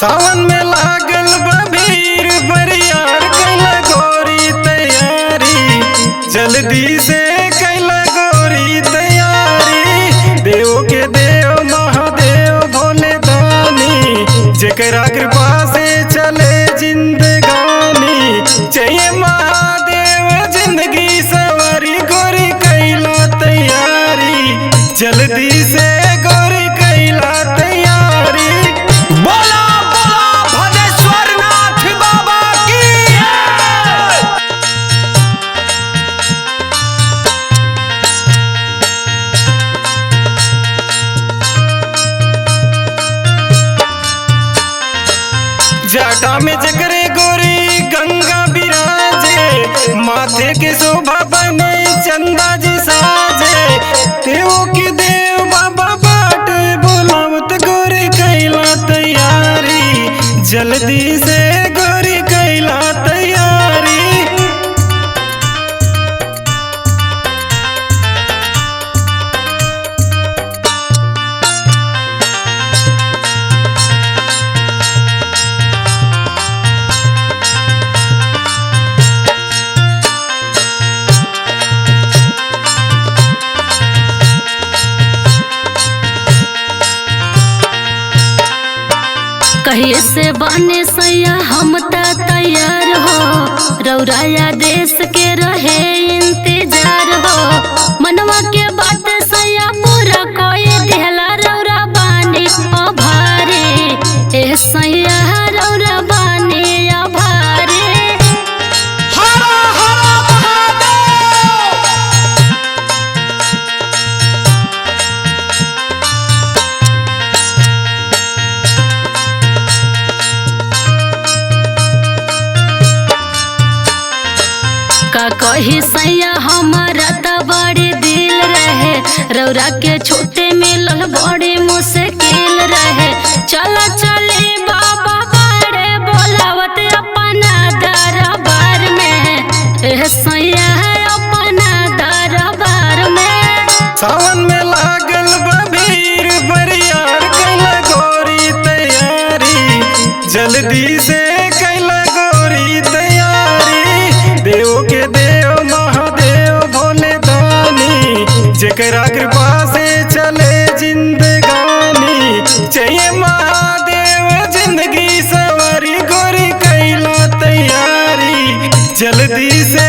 सावन में लागल भीड़ बरियार कैला गोरी तैयारी, जल्दी से कैला गोरी तैयारी। देव के देव महादेव भोले दानी, जेकरा कृपा से चले जिंदगानी। चाहिए महादेव जिंदगी सवारी, गोरी कैला तैयारी, जल्दी से गोरी कैला तैयारी। बोला बोला भदेश्वर नाथ बाबा की। जाटा में जकरे गोरी गंगा बिराजे, माथे के शोभा बने चंदा जी साजे। देवों के देव बाबा बाट बोलावत, गोरी कैला तैयारी, जल्दी से गोरी कैला तैयारी। कहिए से बने सैया हम तैयार हो, रौराया देश के रहे इंतजार हो। मनवा के बात सैया पूरा कोई दिहला, रौरा बानी अभारे ए सैया, रौरा बानी अभारे। का कही सैया हमारा तो बड़ी दिल रहे, रौरा के छूटे मिलल बड़ी मुश्किल रहे। चला चले बाबा बड़े बोलावत अपना दरबार में ए सैया, अपना दरबार में। सावन में लागल भीड़ बरियार कैला गोरी तैयारी, जल्दी से कैला गोरी तैयारी। देव के देव महादेव भोले दानी, जेकरा कृपा से चले जिंदगानी। चाहिए महादेव जिंदगी सवारी, गोरी कैला तैयारी, जल्दी से